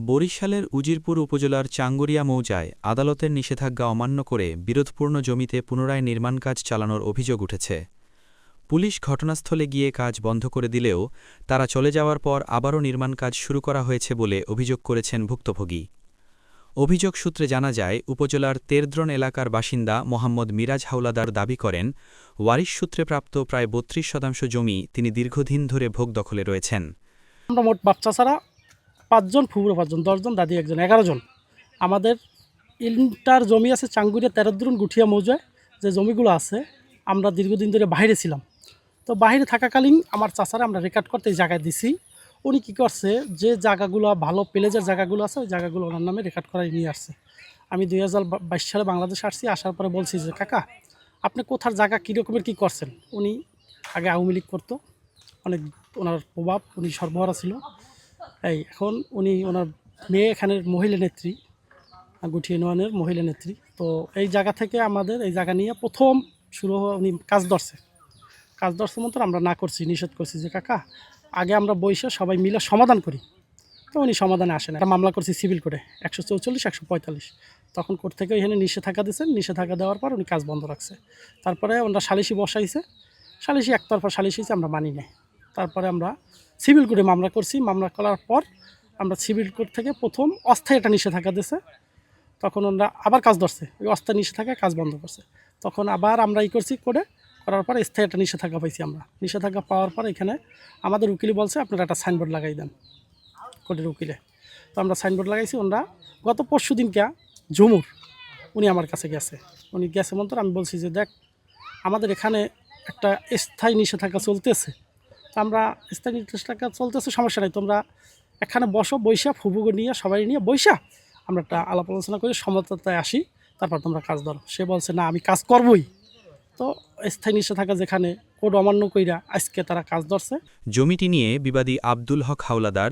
বরিশালের উজিরপুর উপজেলার চাঙ্গুরিয়া মৌজায় আদালতের নিষেধাজ্ঞা অমান্য করে বিরোধপূর্ণ জমিতে পুনরায় নির্মাণ কাজ চালানোর অভিযোগ উঠেছে। পুলিশ ঘটনাস্থলে গিয়ে কাজ বন্ধ করে দিলেও তারা চলে যাওয়ার পর আবারও নির্মাণ কাজ শুরু করা হয়েছে বলে অভিযোগ করেছেন ভুক্তভোগী। অভিযোগ সূত্রে জানা যায়, উপজেলার তেরদ্রন এলাকার বাসিন্দা মোহাম্মদ মিরাজ হাওলাদার দাবি করেন, ওয়ারিশ সূত্রে প্রাপ্ত প্রায় ৩২% জমি তিনি দীর্ঘদিন ধরে ভোগ দখলে রয়েছেন। আমরা মোট বাচ্চা ছাড়া 5 জন, ফুবুরো 5 জন, 10 জন, দাদি 1 জন, 11 জন। আমাদের ইন্টার জমি আছে চাঙ্গুরিয়া তেরদ্রুন গুঠিয়া মৌজায়। যে জমিগুলো আছে আমরা দীর্ঘদিন ধরে বাইরে ছিলাম, তো বাইরে থাকাকালীন আমার চাচারা আমরা রেকর্ড করতে এই জায়গায় দিছি। উনি কী করছে, যে জায়গাগুলো ভালো প্লেজের জায়গাগুলো আছে ওই জায়গাগুলো ওনার নামে রেকর্ড করাই নিয়ে আসছে। আমি 2022 সালে বাংলাদেশে আসছি, আসার পরে বলছি যে কাকা আপনি কোথার জায়গা কীরকমের কী করছেন। উনি আগে আওয়ামী লীগ করতো, অনেক ওনার প্রভাব, উনি সর্বহারা ছিল। এখন উনি ওনার মেয়ে এখানের মহিলা নেত্রী, গুঠিয়ে ইউনিয়নের মহিলা নেত্রী। তো এই জায়গা থেকে আমাদের এই জায়গা নিয়ে প্রথম শুরু উনি কাজ ধরছে মতো আমরা না করছি, নিষেধ করছি যে কাকা আগে আমরা বসে সবাই মিলে সমাধান করি। তো উনি সমাধানে আসেন। একটা মামলা করছি সিভিল কোর্টে 144, 145। তখন কোর্ট থেকে এখানে নিষেধাজ্ঞা দিয়েছেন। নিষেধাজ্ঞা দেওয়ার পর উনি কাজ বন্ধ রাখছে। তারপরে ওনারা সালিশি বসাইছে, সালিশি একতরফা সালিশি আমরা মানি নাই। তারপরে আমরা সিভিল কোর্টে মামলা করছি। মামলা করার পর আমরা সিভিল কোর্ট থেকে প্রথম অস্থায়ী একটা নিষেধাজ্ঞা দিয়েছে। তখন ওনারা আবার কাজ ধরছে, ওই অস্থায়ী নিষেধাজ্ঞা কাজ বন্ধ করছে। তখন আবার আমরা করছি করার পর স্থায়ী একটা নিষেধাজ্ঞা পাইছি। আমরা নিষেধাজ্ঞা পাওয়ার পর এখানে আমাদের উকিল বলছে আপনারা একটা সাইনবোর্ড লাগাই দেন, কোর্টের উকিলে। তো আমরা সাইনবোর্ড লাগাইছি। ওনারা গত পরশু দিনকে ঝুমুর উনি আমার কাছে গেছে। উনি গেছে মন্তর আমি বলছি যে দেখ আমাদের এখানে একটা স্থায়ী নিষেধাজ্ঞা চলতেছে, তো আমরা স্থায়ী নিষেধাজ্ঞা চলতেছে, সমস্যা নেই, তোমরা এখানে বৈশা ফুবুগো নিয়ে সবাই নিয়ে বৈশা আমরা একটা আলাপ আলোচনা করে সমঝোতায় আসি, তারপর তোমরা কাজ ধরো। সে বলছে না আমি কাজ করবই। তো স্থায়ী নিষেধাজ্ঞা যেখানে কোড অমান্য কইরা আজকে তারা কাজ ধরছে। জমিটি নিয়ে বিবাদী আব্দুল হক হাওলাদার,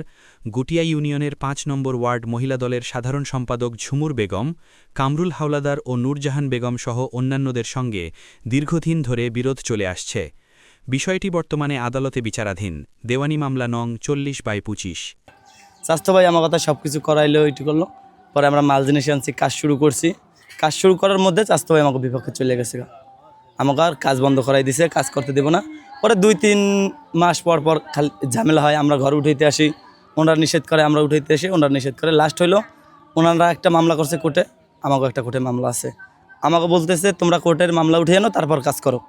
গুটিয়া ইউনিয়নের 5 নম্বর ওয়ার্ড মহিলা দলের সাধারণ সম্পাদক ঝুমুর বেগম, কামরুল হাওলাদার ও নূরজাহান বেগম সহ অন্যান্যদের সঙ্গে দীর্ঘদিন ধরে বিরোধ চলে আসছে। বিষয়টি বর্তমানে আদালতে বিচারাধীন। দেওয়ানি মামলা নং 40/25। স্বাস্থ্য ভাই আমার কথা সব কিছু করাইলো, এটু করলো। পরে আমরা মাল জিনিস আনছি, কাজ শুরু করছি। কাজ শুরু করার মধ্যে স্বাস্থ্য ভাই আমাকে বিপক্ষে চলে গেছে, আমাকে আর কাজ বন্ধ করাই দিছে, কাজ করতে দেবো না। পরে 2-3 মাস পর খালি ঝামেলা হয়, আমরা ঘর উঠাইতে আসি, ওনারা নিষেধ করে, আমরা উঠাইতে আসি, ওনারা নিষেধ করে। লাস্ট হইলো ওনারা একটা মামলা করছে কোর্টে, আমাকেও একটা কোর্টে মামলা আছে। আমাকে বলতেছে তোমরা কোর্টের মামলা উঠিয়ে আনো, তারপর কাজ করো,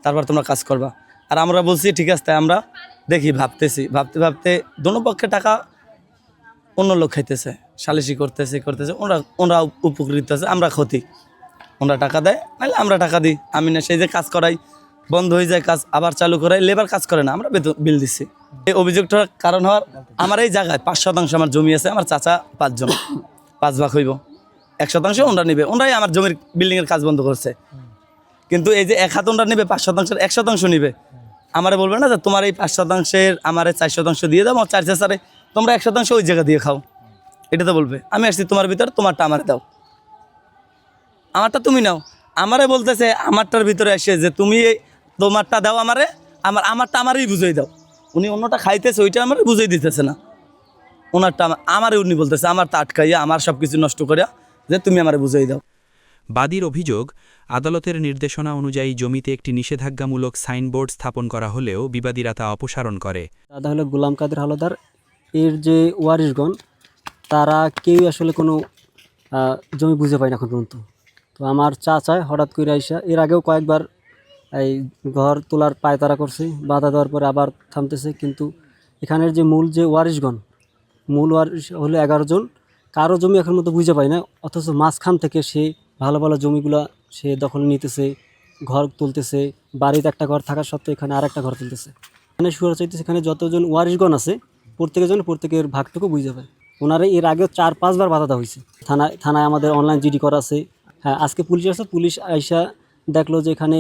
তারপর তোমরা কাজ করবা। আর আমরা বলছি ঠিক আছে, তাই আমরা দেখি, ভাবতে ভাবতে দোনো পক্ষে টাকা অন্য লোক খাইতেছে, সালিশি করতেছে ওরা উপকৃত আছে, আমরা ক্ষতি। ওরা টাকা দেয়, নাহলে আমরা টাকা দিই। আমি না সেই যে কাজ করাই, বন্ধ হয়ে যায় কাজ, আবার চালু করাই, লেবার কাজ করে না, আমরা বিল দিচ্ছি। এই অভিযোগটার কারণ হওয়ার, আমার এই জায়গায় 5% আমার জমি আছে, আমার চাচা 5 জন, 5 ভাগ হইব, 1% ওনরা নিবে। ওনরাই আমার জমির বিল্ডিংয়ের কাজ বন্ধ করছে। কিন্তু এই যে 1 হাত ওনরা নিবে, 5%-এর 1% নিবে, আমারে বলবে না যে তোমার এই 5%-এর আমার 4% দিয়ে দাও, আমার 4 চাচারে তোমরা 1% ওই জায়গা দিয়ে খাও, এটা তো বলবে। আমি আসছি তোমার ভিতরে, তোমারটা আমারে দাও, আমারটা তুমি নাও। আমারে বলতেছে আমারটার ভিতরে আসে যে তুমি তোমারটা দাও আমারে, আমারটা আমারই বুঝাই দাও। উনি অন্যটা খাইতেছে, ওইটা আমার বুঝাই দিতেছে না, ওনারটা আমারে উনি বলতেছে আমারটা আটকাইয়া, আমার সব কিছু নষ্ট করিয়া যে তুমি আমারে বুঝাই দাও। বাদীর অভিযোগ, আদালতের নির্দেশনা অনুযায়ী জমিতে একটি নিষেধাজ্ঞামূলক সাইনবোর্ড স্থাপন করা হলেও বিবাদীরা তা অপসারণ করে। দাদা হলো গোলাম কাদের হাওলাদার, এর যে ওয়ারিশগণ তারা কেউই আসলে কোনো জমি বুঝে পায় না এখন পর্যন্ত। তো আমার চাচায় হঠাৎ করে আইসা, এর আগেও কয়েকবার এই ঘর তোলার পায়তারা করছে, বাধা দেওয়ার পরে আবার থামতেছে। কিন্তু এখানের যে মূল ওয়ারিশ হলো 11 জন, কারো জমি এখন মতো বুঝে পায় না। অথচ মাঝখান থেকে সে ভালো ভালো জমিগুলা সে দখল নিতেছে, ঘর তুলতেছে। বাড়িতে একটা ঘর থাকা সত্ত্বেও এখানে আর একটা ঘর তুলতেছে। এখানে সুরা চাইতেছে, এখানে যতজন ওয়ারিশগণ আছে প্রত্যেকের ভাগটুকু বুঝে পায়। ওনারা এর আগেও 4-5 বার বাধা দেওয়া হয়েছে। থানায় আমাদের অনলাইন জিডি করা আছে। হ্যাঁ, আজকে পুলিশ আসছে, পুলিশ আইসা দেখলো যে এখানে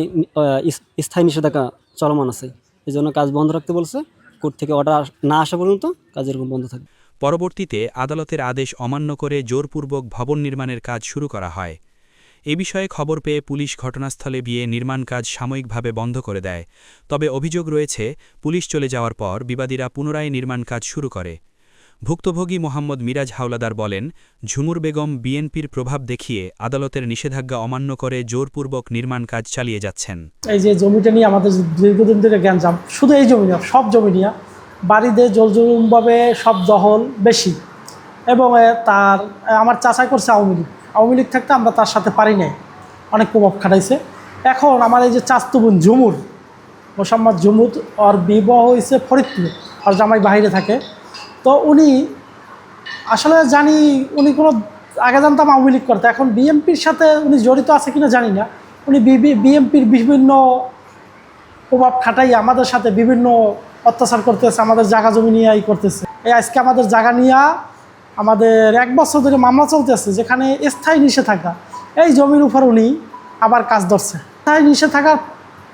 স্থায়ী নিষেধাজ্ঞা চলমান আছে, এই জন্য কাজ বন্ধ রাখতে বলছে। কোর্ট থেকে অর্ডার না আসা পর্যন্ত কাজ এরকম বন্ধ থাকবে। পরবর্তীতে আদালতের আদেশ অমান্য করে জোরপূর্বক ভবন নির্মাণের কাজ শুরু করা হয়। এ বিষয়ে খবর পেয়ে পুলিশ ঘটনাস্থলে গিয়ে নির্মাণ কাজ সাময়িকভাবে বন্ধ করে দেয়। তবে অভিযোগ রয়েছে, পুলিশ চলে যাওয়ার পর বিবাদীরা পুনরায় নির্মাণ কাজ শুরু করে। ভুক্তভোগী মোহাম্মদ মিরাজ হাওলাদার বলেন, ঝুমুর বেগম বিএনপির প্রভাব দেখিয়ে আদালতের নিষেধাজ্ঞা অমান্য করে জোরপূর্বক নির্মাণ কাজ চালিয়ে যাচ্ছেন। এই যে জমিটা নিয়ে আমাদের দীর্ঘদিন ধরে গ্যাঞ্জাম, শুধু এই জমি না, সব জমি নিয়ে বাড়িতে জলজুলুমভাবে সব দখল বেশি। এবং আমার চাচাই করছে আওয়ামী লীগ থাকতে আমরা তার সাথে পারি নাই, অনেক প্রভাব খাটাইছে। এখন আমার এই যে চাচতো বোন ঝুমুর, মোসাম্মদ ঝুমুর, ওর বিবাহ হয়েছে ফরিদপুর, আর জামাই বাইরে থাকে। তো উনি আসলে জানি উনি কোনো আগে জানতাম আওয়ামী লীগ করতে, এখন বিএনপির সাথে উনি জড়িত আছে কিনা জানি না। উনি বিএনপির বিভিন্ন প্রভাব খাটাই আমাদের সাথে বিভিন্ন অত্যাচার করতেছে, আমাদের জায়গা জমি নিয়ে করতেছে। এই আজকে আমাদের জায়গা নিয়ে আমাদের 1 বছর ধরে মামলা চলতেছে, যেখানে স্থায়ী নিষেধাজ্ঞা, এই জমির উপর উনি আবার কাজ ধরছে। স্থায়ী নিষেধাজ্ঞার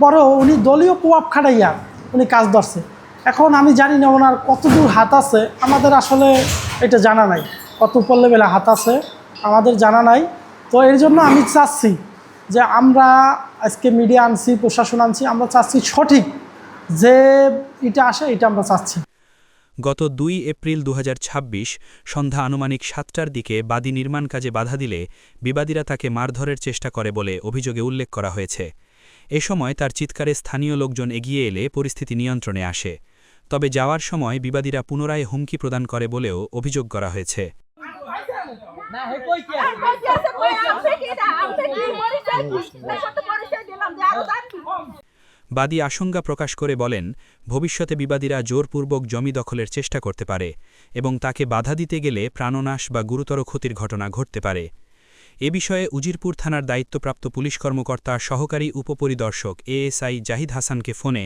পরেও উনি দলীয় প্রভাব খাটাইয়া উনি কাজ ধরছে। এখন আমি জানি না ওনার কতদূর হাত আছে, আমাদের আসলে এটা জানা নাই, কত উপর লেভেলে হাত আছে আমাদের জানা নাই। তো এর জন্য আমি চাচ্ছি যে আমরা আজকে মিডিয়া আনছি, প্রশাসন আনছি, আমরা চাচ্ছি সঠিক যে এটা আসে, এটা আমরা চাচ্ছি। গত 2 এপ্রিল 2026 সন্ধ্যা আনুমানিক 7টার দিকে বাদী নির্মাণ কাজে বাধা দিলে বিবাদীরা তাকে মারধরের চেষ্টা করে বলে অভিযোগে উল্লেখ করা হয়েছে। এ সময় তার চিৎকারে স্থানীয় লোকজন এগিয়ে এলে পরিস্থিতি নিয়ন্ত্রণে আসে। তবে যাওয়ার সময় বিবাদীরা পুনরায় হুমকি প্রদান করে বলেও অভিযোগ করা হয়েছে। বাদী আশঙ্কা প্রকাশ করে বলেন, ভবিষ্যতে বিবাদীরা জোরপূর্বক জমি দখলের চেষ্টা করতে পারে এবং তাকে বাধা দিতে গেলে প্রাণনাশ বা গুরুতর ক্ষতির ঘটনা ঘটতে পারে। এ বিষয়ে উজিরপুর থানার দায়িত্বপ্রাপ্ত পুলিশ কর্মকর্তা সহকারী উপপরিদর্শক এএসআই জাহিদ হাসানকে ফোনে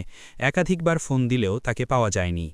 একাধিকবার ফোন দিলেও তাকে পাওয়া যায়নি।